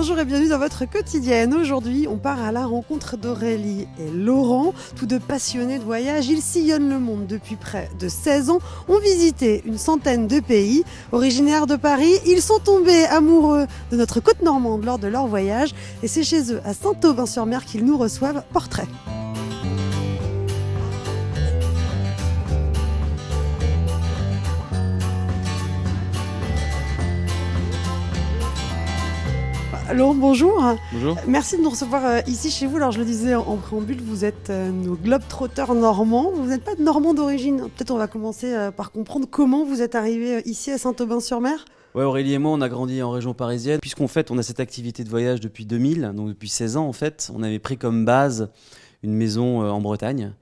Bonjour et bienvenue dans votre quotidienne. Aujourd'hui, on part à la rencontre d'Aurélie et Laurent, tous deux passionnés de voyage. Ils sillonnent le monde depuis près de 16 ans, ont visité une centaine de pays. Originaires de Paris, ils sont tombés amoureux de notre côte normande lors de leur voyage. Et c'est chez eux, à Saint-Aubin-sur-Mer, qu'ils nous reçoivent. Portrait. Laurent, bonjour. Bonjour. Merci de nous recevoir ici chez vous. Alors je le disais en préambule, vous êtes nos globetrotters normands. Vous n'êtes pas de normand d'origine. Peut-être on va commencer par comprendre comment vous êtes arrivé ici à Saint-Aubin-sur-Mer. Ouais, Aurélie et moi, on a grandi en région parisienne. Puisqu'en fait, on a cette activité de voyage depuis 2000, donc depuis 16 ans en fait. On avait pris comme base une maison en Bretagne.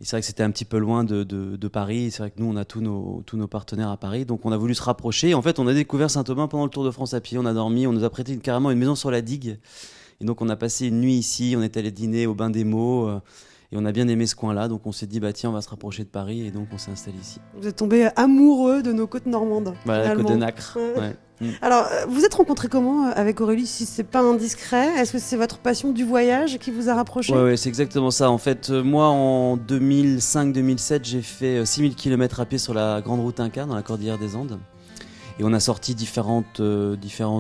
Et c'est vrai que c'était un petit peu loin de Paris. C'est vrai que nous, on a tous nos partenaires à Paris. Donc, on a voulu se rapprocher. En fait, on a découvert Saint-Aubin pendant le Tour de France à pied. On a dormi. On nous a prêté carrément une maison sur la digue. Et donc, on a passé une nuit ici. On est allé dîner au Bain des Mots. Et on a bien aimé ce coin-là. Donc, on s'est dit, bah tiens, on va se rapprocher de Paris. Et donc, on s'est installé ici. Vous êtes tombé amoureux de nos côtes normandes. Voilà, la côte de Nacre. Ouais. Alors, vous êtes rencontrés comment avec Aurélie, si c'est pas indiscret? Est-ce que c'est votre passion du voyage qui vous a rapprochés? Ouais, c'est exactement ça. En fait, moi, en 2005-2007, j'ai fait 6000 km à pied sur la Grande Route Inca, dans la Cordillère des Andes. Et on a sorti différents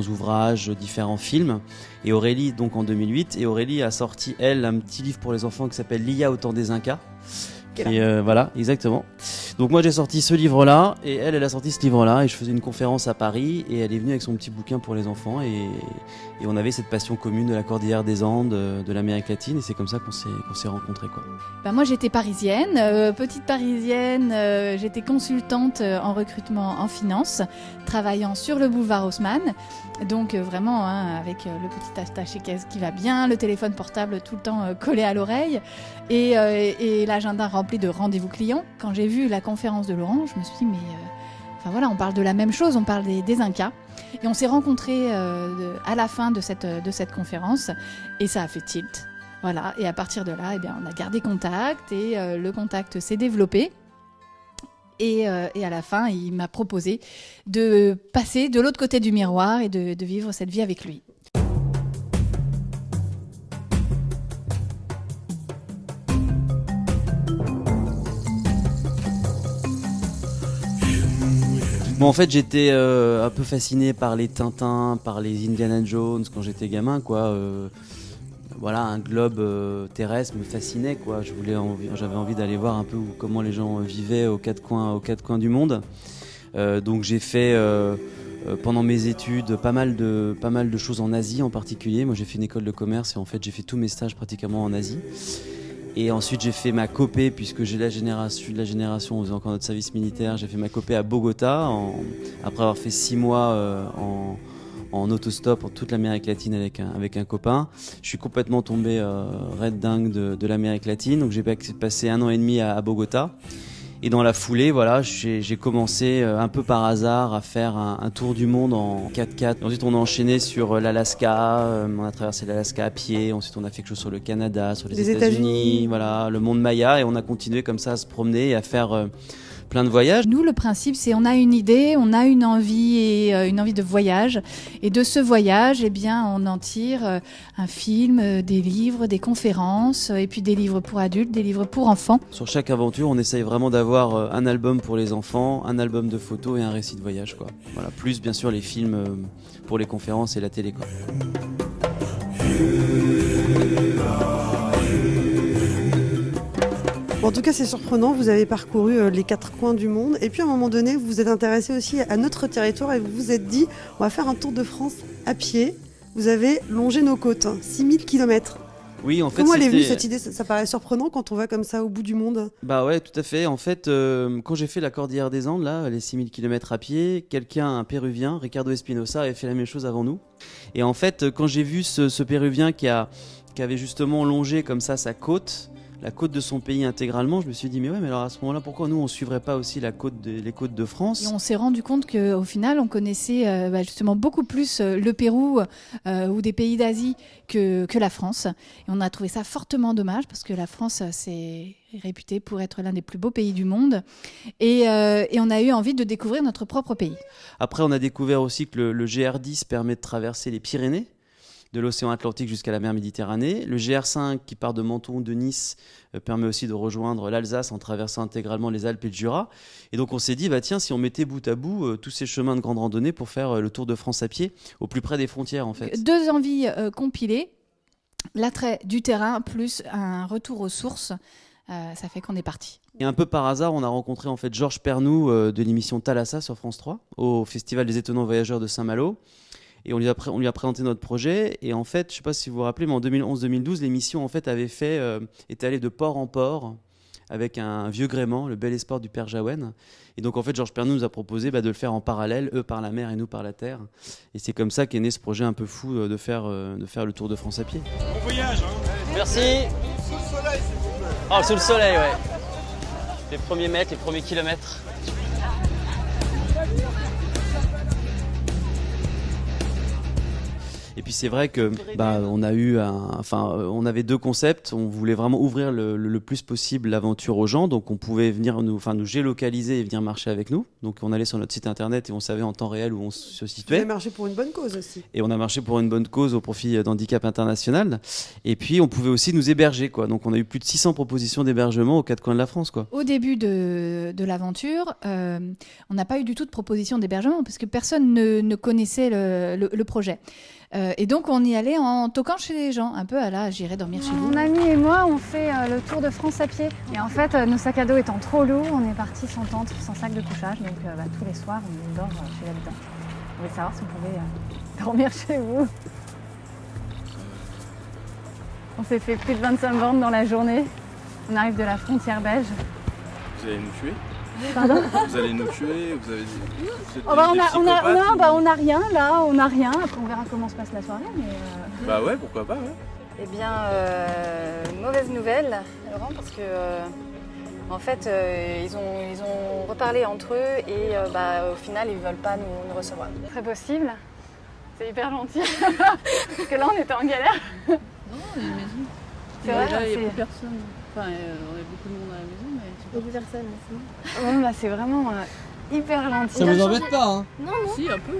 ouvrages, différents films. Et Aurélie, donc en 2008, et Aurélie a sorti, elle, un petit livre pour les enfants qui s'appelle L'IA au temps des Incas. Et voilà, exactement. Donc moi j'ai sorti ce livre-là et elle a sorti ce livre-là et je faisais une conférence à Paris et elle est venue avec son petit bouquin pour les enfants et on avait cette passion commune de la Cordillère des Andes, de l'Amérique latine et c'est comme ça qu'on s'est rencontrés quoi. Ben moi j'étais parisienne, petite parisienne, j'étais consultante en recrutement en finance, travaillant sur le boulevard Haussmann. Donc vraiment avec le petit attaché caisse qui va bien, le téléphone portable tout le temps collé à l'oreille et l'agenda rempli de rendez-vous clients. Quand j'ai vu la conférence de Laurent, je me suis dit mais enfin voilà, on parle de la même chose, on parle des Incas. Et on s'est rencontrés à la fin de cette conférence et ça a fait tilt. Voilà, et à partir de là, eh bien, on a gardé contact et le contact s'est développé. Et à la fin, il m'a proposé de passer de l'autre côté du miroir et de vivre cette vie avec lui. Bon, en fait, j'étais un peu fasciné par les Tintins, par les Indiana Jones quand j'étais gamin, quoi. Voilà, un globe terrestre me fascinait, quoi. J'avais envie d'aller voir un peu comment les gens vivaient aux quatre coins du monde. Donc j'ai fait pendant mes études pas mal de choses en Asie en particulier. Moi, j'ai fait une école de commerce et en fait, j'ai fait tous mes stages pratiquement en Asie. Et ensuite, j'ai fait ma copée, puisque j'ai la génération, on faisait encore notre service militaire. J'ai fait ma copée à Bogota, après avoir fait 6 mois en autostop en toute l'Amérique latine avec un copain. Je suis complètement tombé red dingue de l'Amérique latine. Donc j'ai passé 1 an et demi à Bogota. Et dans la foulée, voilà, j'ai commencé un peu par hasard à faire un tour du monde en 4x4. Ensuite, on a enchaîné sur l'Alaska. On a traversé l'Alaska à pied. Ensuite, on a fait quelque chose sur le Canada, sur les États-Unis, voilà, le monde Maya. Et on a continué comme ça à se promener et à faire plein de voyages. Nous, le principe, c'est on a une idée, on a une envie et une envie de voyage. Et de ce voyage, eh bien, on en tire un film, des livres, des conférences, et puis des livres pour adultes, des livres pour enfants. Sur chaque aventure, on essaye vraiment d'avoir un album pour les enfants, un album de photos et un récit de voyage, quoi. Voilà, plus bien sûr les films pour les conférences et la télé, quoi. En tout cas, c'est surprenant, vous avez parcouru les 4 coins du monde et puis à un moment donné, vous vous êtes intéressé aussi à notre territoire et vous vous êtes dit, on va faire un tour de France à pied. Vous avez longé nos côtes, 6000 km. Oui, en fait, comment elle est venue cette idée? Ça paraît surprenant quand on va comme ça au bout du monde. Bah ouais, tout à fait. En fait, quand j'ai fait la Cordillère des Andes, là, les 6000 km à pied, un Péruvien, Ricardo Espinosa, avait fait la même chose avant nous. Et en fait, quand j'ai vu ce Péruvien qui avait justement longé comme ça sa côte, la côte de son pays intégralement, je me suis dit mais ouais, mais alors à ce moment-là, pourquoi nous on suivrait pas aussi les côtes de France? Et on s'est rendu compte qu'au final, on connaissait justement beaucoup plus le Pérou ou des pays d'Asie que la France. Et on a trouvé ça fortement dommage parce que la France, c'est réputé pour être l'un des plus beaux pays du monde. Et on a eu envie de découvrir notre propre pays. Après, on a découvert aussi que le GR10 permet de traverser les Pyrénées. de l'océan Atlantique jusqu'à la mer Méditerranée. Le GR5 qui part de Menton, de Nice, permet aussi de rejoindre l'Alsace en traversant intégralement les Alpes et le Jura. Et donc on s'est dit, bah tiens, si on mettait bout à bout tous ces chemins de grande randonnée pour faire le Tour de France à pied, au plus près des frontières en fait. 2 envies compilées, l'attrait du terrain plus un retour aux sources, ça fait qu'on est parti. Et un peu par hasard, on a rencontré en fait Georges Pernou de l'émission Thalassa sur France 3 au Festival des étonnants voyageurs de Saint-Malo. Et on lui a présenté notre projet. Et en fait, je ne sais pas si vous vous rappelez, mais en 2011-2012, l'émission en fait était allée de port en port avec un vieux gréement, le bel espoir du père Jaouen. Et donc en fait, Georges Pernou nous a proposé de le faire en parallèle, eux par la mer et nous par la terre. Et c'est comme ça qu'est né ce projet un peu fou de faire le Tour de France à pied. Bon voyage, hein. Merci. Sous le soleil, s'il vous plaît. Oh, sous le soleil, ouais. Les premiers mètres, les premiers kilomètres. Et puis c'est vrai que on avait 2 concepts. On voulait vraiment ouvrir le plus possible l'aventure aux gens. Donc on pouvait venir nous géolocaliser et venir marcher avec nous. Donc on allait sur notre site internet et on savait en temps réel où on se situait. Vous avez marché pour une bonne cause aussi. Et on a marché pour une bonne cause au profit d'Handicap International. Et puis on pouvait aussi nous héberger, quoi. Donc on a eu plus de 600 propositions d'hébergement aux 4 coins de la France, quoi. Au début de l'aventure, on n'a pas eu du tout de proposition d'hébergement parce que personne ne connaissait le projet. Et donc on y allait en toquant chez les gens, un peu à la j'irai dormir chez vous. Mon ami et moi, on fait le Tour de France à pied. Et en fait, nos sacs à dos étant trop lourds, on est parti sans tente, sans sac de couchage. Donc tous les soirs, on dort chez l'habitant. On voulait savoir si on pouvait dormir chez vous. On s'est fait plus de 25 bornes dans la journée. On arrive de la frontière belge. Vous allez nous tuer? Pardon? Vous allez nous tuer? Vous avez Oh bah on a rien là, on a rien. Après on verra comment se passe la soirée. Mais Bah ouais, pourquoi pas, ouais. Eh bien, mauvaise nouvelle, Laurent, parce que en fait ils ont reparlé entre eux et au final ils veulent pas nous recevoir. Très possible. C'est hyper gentil. Parce que là on était en galère. Non, il y a une maison. C'est vrai, là, il n'y a c'est- plus personne. Enfin, on a beaucoup de monde à la maison, mais c'est pas... Beaucoup de personnes, c'est bon. Bah, c'est vraiment hyper gentil. Ça vous embête pas, hein? Si, un peu,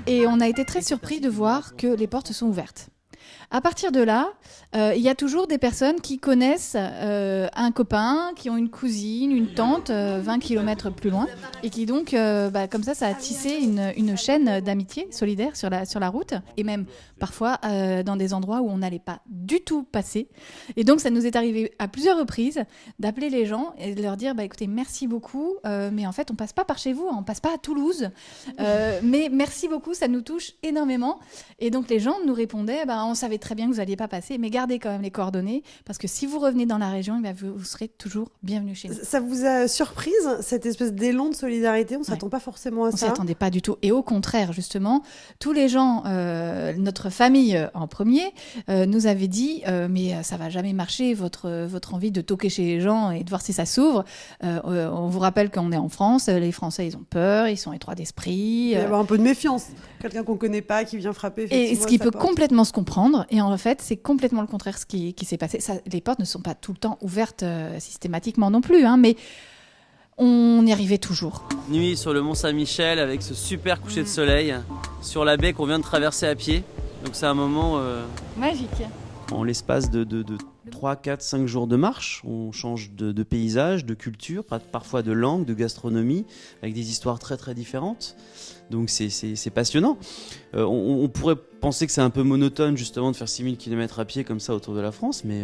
mais... Et on a été très surpris de voir que les portes sont ouvertes. À partir de là, il y a toujours des personnes qui connaissent un copain, qui ont une cousine, une tante 20 km plus loin, et qui donc, comme ça a tissé une chaîne d'amitié solidaire sur la route, et même parfois dans des endroits où on n'allait pas du tout passer. Et donc ça nous est arrivé à plusieurs reprises d'appeler les gens et de leur dire, écoutez, merci beaucoup, mais en fait on passe pas par chez vous, on passe pas à Toulouse, mais merci beaucoup, ça nous touche énormément. Et donc les gens nous répondaient, on savait très bien que vous n'alliez pas passer, mais gardez quand même les coordonnées, parce que si vous revenez dans la région, vous serez toujours bienvenus chez nous. Ça vous a surprise, cette espèce d'élan de solidarité? On ne s'attend pas forcément à On ça. s'y attendait pas du tout. Et au contraire, justement, tous les gens, notre famille en premier, nous avait dit mais ça va jamais marcher, votre envie de toquer chez les gens et de voir si ça s'ouvre. On vous rappelle qu'on est en France, les Français, ils ont peur, ils sont étroits d'esprit. Il va y avoir un peu de méfiance. Quelqu'un qu'on ne connaît pas qui vient frapper. Et effectivement, ce qui à sa peut porte. complètement se comprendre. Et en fait, c'est complètement le contraire ce qui s'est passé. Les portes ne sont pas tout le temps ouvertes systématiquement non plus, hein, mais on y arrivait toujours. Nuit sur le Mont Saint-Michel avec ce super coucher de soleil sur la baie qu'on vient de traverser à pied. Donc c'est un moment... Magique. En l'espace de 3, 4, 5 jours de marche, on change de paysage, de culture, parfois de langue, de gastronomie, avec des histoires très très différentes. Donc c'est passionnant. On pourrait penser que c'est un peu monotone justement de faire 6000 km à pied comme ça autour de la France, mais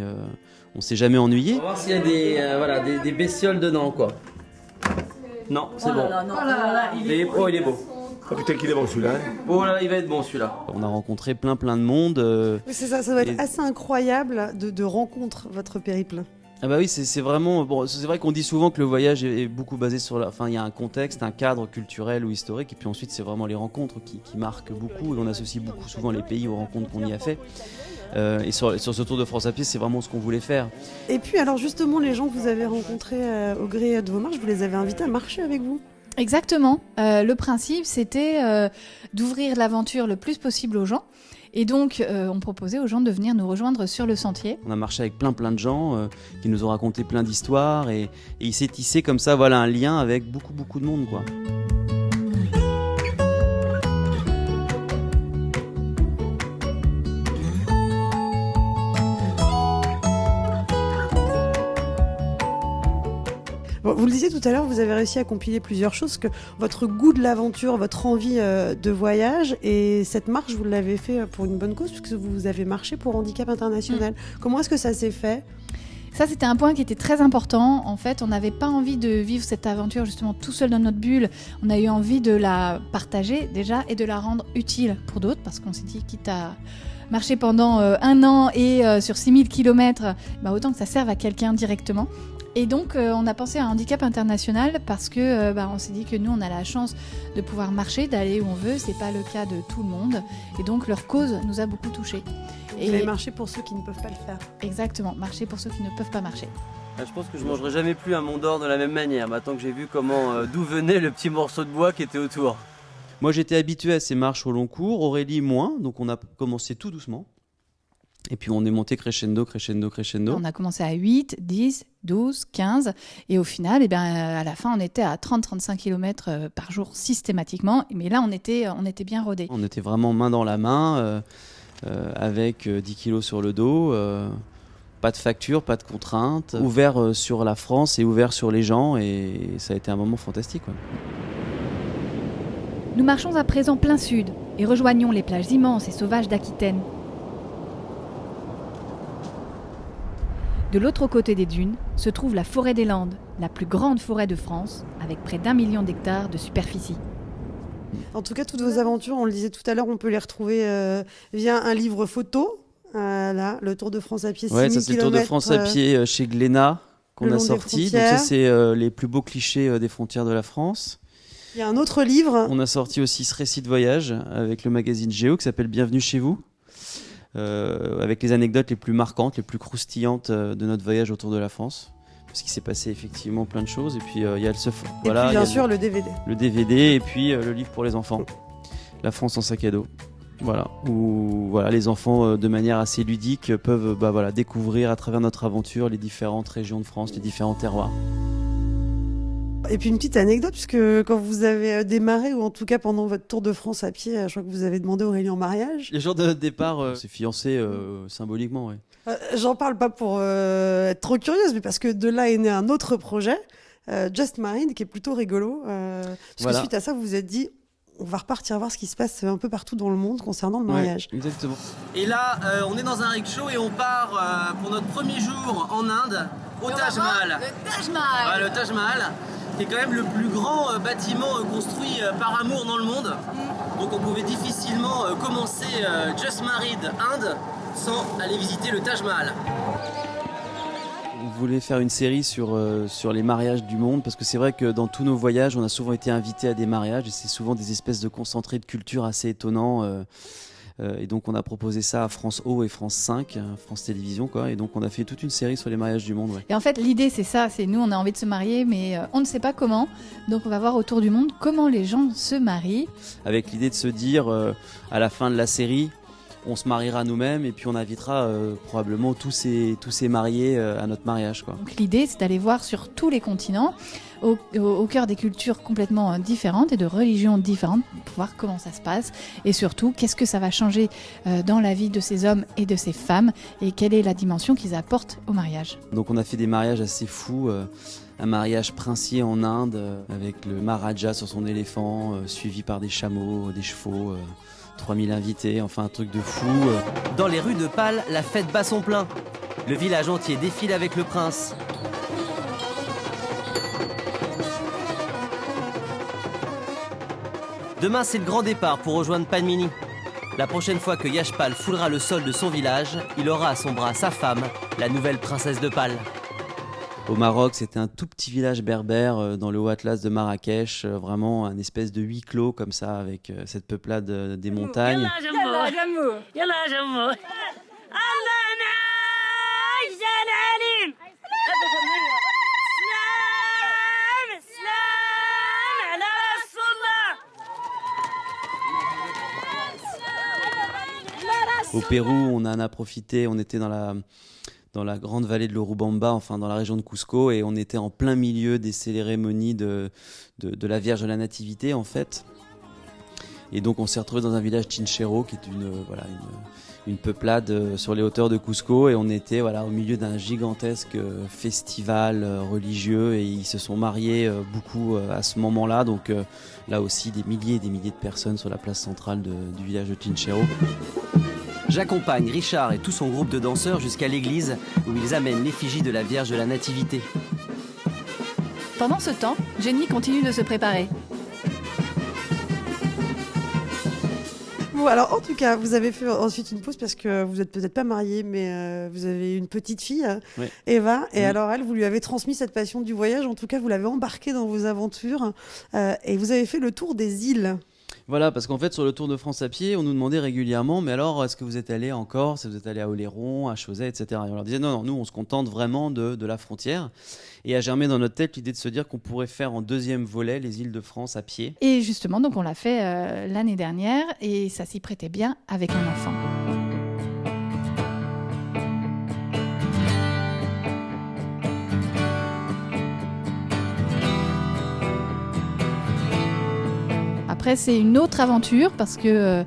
on s'est jamais ennuyé. On va voir s'il y a des bestioles dedans, quoi. Non, c'est bon. Il est beau. Oh putain qu'il est bon celui-là. Hein. Oh là, il va être bon celui-là. On a rencontré plein de monde. Oui, c'est ça doit être Et- assez incroyable de rencontres, votre périple. Ah bah oui, c'est vraiment... Bon, c'est vrai qu'on dit souvent que le voyage est beaucoup basé sur... Enfin, il y a un contexte, un cadre culturel ou historique, et puis ensuite c'est vraiment les rencontres qui marquent beaucoup, et on associe beaucoup souvent les pays aux rencontres qu'on y a fait. Et sur ce Tour de France à pied, c'est vraiment ce qu'on voulait faire. Et puis, alors justement, les gens que vous avez rencontrés au gré de vos marches, vous les avez invités à marcher avec vous? Exactement. Le principe, c'était d'ouvrir l'aventure le plus possible aux gens. Et donc, on proposait aux gens de venir nous rejoindre sur le sentier. On a marché avec plein de gens qui nous ont raconté plein d'histoires, et il s'est tissé comme ça, voilà, un lien avec beaucoup de monde, quoi. Bon, vous le disiez tout à l'heure, vous avez réussi à compiler plusieurs choses, que votre goût de l'aventure, votre envie de voyage, et cette marche, vous l'avez fait pour une bonne cause, puisque vous avez marché pour Handicap International. Comment est-ce que ça s'est fait ? Ça, c'était un point qui était très important. En fait, on n'avait pas envie de vivre cette aventure justement tout seul dans notre bulle. On a eu envie de la partager déjà et de la rendre utile pour d'autres, parce qu'on s'est dit, quitte à marcher pendant 1 an et sur 6000 km, autant que ça serve à quelqu'un directement. Et donc, on a pensé à Handicap International parce que on s'est dit que nous, on a la chance de pouvoir marcher, d'aller où on veut. C'est pas le cas de tout le monde. Et donc, leur cause nous a beaucoup touchés. Vous avez marché pour ceux qui ne peuvent pas le faire. Exactement, marcher pour ceux qui ne peuvent pas marcher. Je pense que je mangerai jamais plus un Mont d'Or de la même manière, maintenant que j'ai vu d'où venait le petit morceau de bois qui était autour. Moi, j'étais habitué à ces marches au long cours, Aurélie moins, donc on a commencé tout doucement. Et puis on est monté crescendo. On a commencé à 8, 10, 12, 15 et au final, à la fin, on était à 30-35 km par jour systématiquement. Mais là, on était bien rodés. On était vraiment main dans la main, avec 10 kilos sur le dos, pas de facture, pas de contraintes, ouvert sur la France et ouvert sur les gens, et ça a été un moment fantastique. Ouais. Nous marchons à présent plein sud et rejoignons les plages immenses et sauvages d'Aquitaine. De l'autre côté des dunes se trouve la forêt des Landes, la plus grande forêt de France, avec près d'1 million d'hectares de superficie. En tout cas, toutes vos aventures, on le disait tout à l'heure, on peut les retrouver via un livre photo. Là, le Tour de France à pied, 6000 km. Ça, c'est le Tour de France à pied chez Glénat qu'on a sorti. Donc ça, c'est les plus beaux clichés des frontières de la France. Il y a un autre livre. On a sorti aussi ce récit de voyage avec le magazine Géo qui s'appelle Bienvenue chez vous. Avec les anecdotes les plus marquantes, les plus croustillantes de notre voyage autour de la France. Parce qu'il s'est passé effectivement plein de choses. Et puis il y a le voilà, puis bien sûr le DVD. Le DVD et puis le livre pour les enfants. La France en sac à dos. Voilà, où les enfants de manière assez ludique peuvent découvrir à travers notre aventure les différentes régions de France, les différents terroirs. Et puis une petite anecdote, puisque quand vous avez démarré, ou en tout cas pendant votre Tour de France à pied, je crois que vous avez demandé Aurélie en mariage. Les jours de départ, c'est fiancé symboliquement, oui. J'en parle pas pour être trop curieuse, mais parce que de là est né un autre projet, Just Married, qui est plutôt rigolo. Parce que suite à ça, vous vous êtes dit, on va repartir voir ce qui se passe un peu partout dans le monde concernant le mariage. Ouais, exactement. Et là, on est dans un rickshaw et on part pour notre premier jour en Inde, au Taj Mahal. Le Taj Mahal. Le Taj Mahal, qui est quand même le plus grand bâtiment construit par amour dans le monde. Donc on pouvait difficilement commencer Just Married Inde sans aller visiter le Taj Mahal. On voulait faire une série sur les mariages du monde, parce que c'est vrai que dans tous nos voyages, on a souvent été invités à des mariages, et c'est souvent des espèces de concentrés de culture assez étonnants. Et donc on a proposé ça à France O et France 5, France Télévisions, quoi. Et donc on a fait toute une série sur les mariages du monde. Ouais. Et en fait l'idée c'est ça, c'est nous on a envie de se marier mais on ne sait pas comment. Donc on va voir autour du monde comment les gens se marient. Avec l'idée de se dire à la fin de la série, on se mariera nous-mêmes et puis on invitera probablement tous ces mariés à notre mariage, quoi. Donc l'idée c'est d'aller voir sur tous les continents, au cœur des cultures complètement différentes et de religions différentes, pour voir comment ça se passe et surtout qu'est-ce que ça va changer dans la vie de ces hommes et de ces femmes et quelle est la dimension qu'ils apportent au mariage. Donc on a fait des mariages assez fous, un mariage princier en Inde avec le Maharaja sur son éléphant, suivi par des chameaux, des chevaux, 3000 invités, enfin un truc de fou. Dans les rues de Pâle, la fête bat son plein. Le village entier défile avec le prince. Demain, c'est le grand départ pour rejoindre Padmini. La prochaine fois que Yashpal foulera le sol de son village, il aura à son bras sa femme, la nouvelle princesse de Pâle. Au Maroc, c'était un tout petit village berbère dans le Haut Atlas de Marrakech, vraiment un espèce de huis clos comme ça, avec cette peuplade des montagnes. Au Pérou, on en a profité, on était dans la grande vallée de l'Urubamba, enfin dans la région de Cusco, et on était en plein milieu des cérémonies de la Vierge de la Nativité, en fait. Et donc on s'est retrouvé dans un village Chinchero qui est une peuplade sur les hauteurs de Cusco, et on était au milieu d'un gigantesque festival religieux, et ils se sont mariés beaucoup à ce moment-là, donc là aussi des milliers et des milliers de personnes sur la place centrale du village de Chinchero. J'accompagne Richard et tout son groupe de danseurs jusqu'à l'église où ils amènent l'effigie de la Vierge de la Nativité. Pendant ce temps, Jenny continue de se préparer. Bon, alors en tout cas, vous avez fait ensuite une pause parce que vous n'êtes peut-être pas mariés, mais vous avez une petite fille, Oui. Eva, et alors elle, vous lui avez transmis cette passion du voyage, en tout cas vous l'avez embarquée dans vos aventures, et vous avez fait le tour des îles. Voilà, parce qu'en fait, sur le Tour de France à pied, on nous demandait régulièrement, mais alors, est-ce que vous êtes allé en Corse, vous êtes allé à Oléron, à Chausey, etc. Et on leur disait, non, nous, on se contente vraiment de la frontière. Et a germé dans notre tête l'idée de se dire qu'on pourrait faire en deuxième volet les îles de France à pied. Et justement, donc on l'a fait l'année dernière et ça s'y prêtait bien avec un enfant. Après, c'est une autre aventure parce que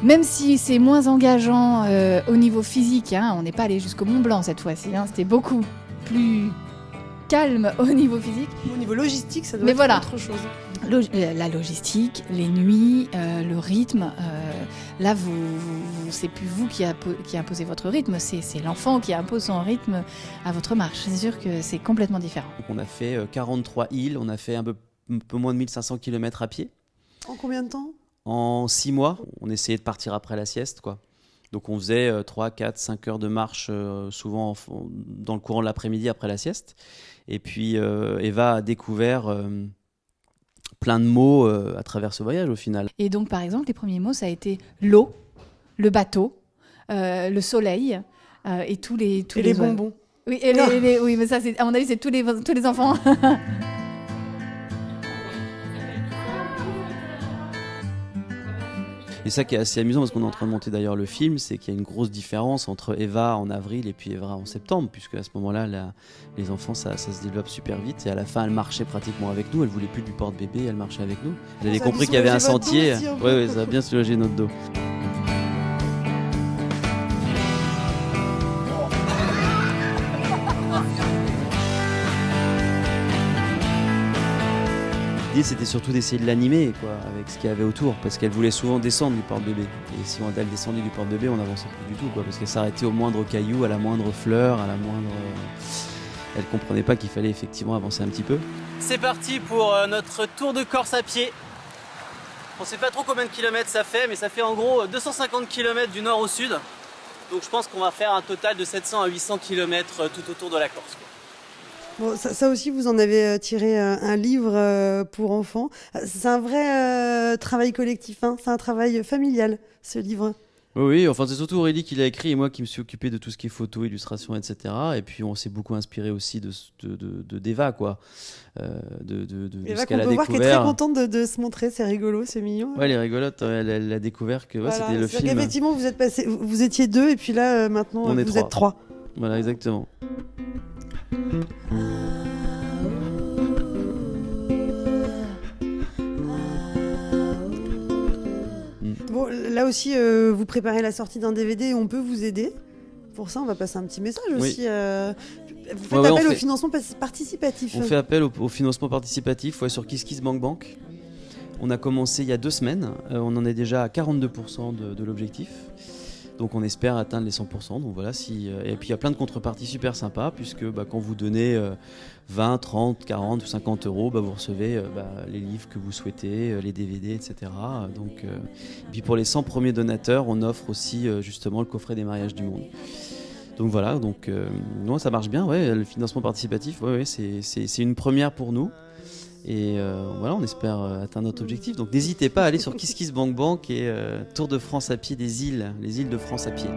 même si c'est moins engageant au niveau physique, on n'est pas allé jusqu'au Mont Blanc cette fois-ci, c'était beaucoup plus calme au niveau physique. Au niveau logistique, ça doit être autre chose. La logistique, les nuits, le rythme. Là, c'est plus vous qui imposez votre rythme, c'est l'enfant qui impose son rythme à votre marche. C'est sûr que c'est complètement différent. Donc on a fait 43 îles, on a fait un peu moins de 1500 km à pied. En combien de temps ? En 6 mois. On essayait de partir après la sieste, quoi. Donc on faisait 3, 4, 5 heures de marche, souvent dans le courant de l'après-midi après la sieste. Et puis Eva a découvert plein de mots à travers ce voyage au final. Et donc par exemple, les premiers mots, ça a été l'eau, le bateau, le soleil et tous les bonbons. Oui, oui, mais ça, à mon avis, c'est tous les enfants. Et ça qui est assez amusant, parce qu'on est en train de monter d'ailleurs le film, c'est qu'il y a une grosse différence entre Eva en avril et puis Eva en septembre, puisque à ce moment-là, les enfants, ça se développe super vite. Et à la fin, elle marchait pratiquement avec nous. Elle voulait plus du porte-bébé, elle marchait avec nous. Elle avait compris qu'il y avait un sentier. Oui, ça a bien soulagé notre dos. L'idée, c'était surtout d'essayer de l'animer, quoi, avec ce qu'il y avait autour, parce qu'elle voulait souvent descendre du porte-bébé. Et si elle descendait du porte-bébé, on n'avançait plus du tout, quoi, parce qu'elle s'arrêtait au moindre caillou, à la moindre fleur, à la moindre... Elle comprenait pas qu'il fallait effectivement avancer un petit peu. C'est parti pour notre tour de Corse à pied. On sait pas trop combien de kilomètres ça fait, mais ça fait en gros 250 km du nord au sud. Donc je pense qu'on va faire un total de 700 à 800 km tout autour de la Corse, quoi. Bon, ça aussi, vous en avez tiré un livre pour enfants. C'est un vrai travail collectif, c'est un travail familial, ce livre. Oui, enfin c'est surtout Aurélie qui l'a écrit et moi qui me suis occupé de tout ce qui est photo, illustration, etc. Et puis on s'est beaucoup inspiré aussi d'Eva, quoi. De Eva ce qu'elle a découvert. qu'on peut voir qu'elle est très contente de se montrer, c'est rigolo, c'est mignon. Ouais, elle est rigolote, elle a découvert que voilà, c'était le film. Effectivement, vous étiez 2 et puis là, maintenant, vous êtes 3. Voilà, exactement. Bon, là aussi, vous préparez la sortie d'un DVD et on peut vous aider. Pour ça, on va passer un petit message aussi. Vous faites appel au financement participatif. On fait appel au financement participatif sur KissKissBankBank. On a commencé il y a 2 semaines. On en est déjà à 42% de l'objectif. Donc on espère atteindre les 100%. Donc voilà, et puis il y a plein de contreparties super sympas, puisque quand vous donnez 20, 30, 40 ou 50 euros, vous recevez les livres que vous souhaitez, les DVD, etc. Donc, et puis pour les 100 premiers donateurs, on offre aussi justement le coffret des mariages du monde. Donc voilà, non, ça marche bien, le financement participatif, c'est une première pour nous. Et voilà, on espère atteindre notre objectif. Donc n'hésitez pas à aller sur KissKissBankBank et Tour de France à pied des îles, les îles de France à pied.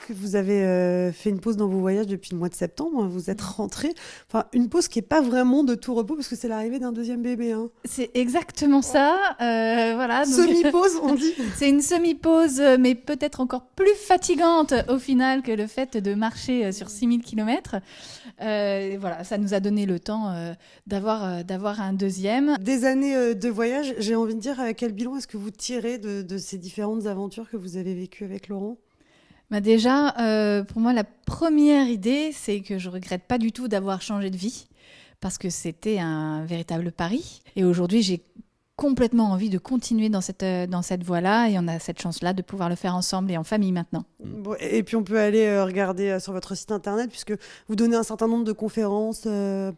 que vous avez fait une pause dans vos voyages depuis le mois de septembre. Vous êtes rentrée. Enfin, une pause qui n'est pas vraiment de tout repos parce que c'est l'arrivée d'un deuxième bébé. Hein. C'est exactement ça. Voilà, donc... Semi-pause, on dit. C'est une semi-pause, mais peut-être encore plus fatigante au final que le fait de marcher sur 6000 km. Voilà, ça nous a donné le temps d'avoir un deuxième. Des années de voyage, j'ai envie de dire, quel bilan est-ce que vous tirez de ces différentes aventures que vous avez vécues avec Laurent ? Bah déjà, pour moi, la première idée, c'est que je regrette pas du tout d'avoir changé de vie, parce que c'était un véritable pari. Et aujourd'hui, j'ai complètement envie de continuer dans cette voie-là, et on a cette chance-là de pouvoir le faire ensemble et en famille maintenant. Bon, et puis on peut aller regarder sur votre site internet, puisque vous donnez un certain nombre de conférences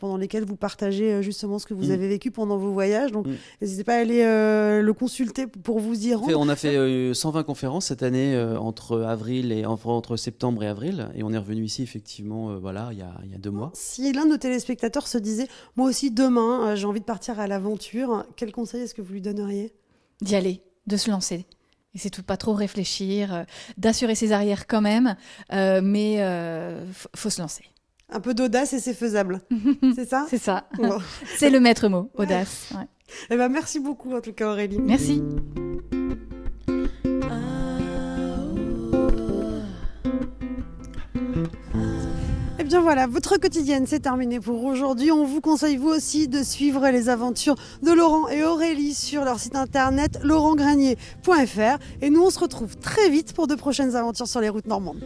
pendant lesquelles vous partagez justement ce que vous avez vécu pendant vos voyages. Donc n'hésitez pas à aller le consulter pour vous y rendre. On a fait 120 conférences cette année entre septembre et avril, et on est revenu ici effectivement il y a 2 mois. Si l'un de nos téléspectateurs se disait « Moi aussi demain, j'ai envie de partir à l'aventure », quel conseil est-ce que vous lui donneriez ? D'y aller, de se lancer. Et c'est tout, pas trop réfléchir, d'assurer ses arrières quand même, mais faut se lancer. Un peu d'audace et c'est faisable, c'est ça ? C'est ça, bon. C'est le maître mot, audace. Ouais. Eh ben, merci beaucoup en tout cas Aurélie. Merci. Et bien voilà, votre quotidienne, c'est terminé pour aujourd'hui. On vous conseille vous aussi de suivre les aventures de Laurent et Aurélie sur leur site internet laurentgranier.fr. Et nous, on se retrouve très vite pour de prochaines aventures sur les routes normandes.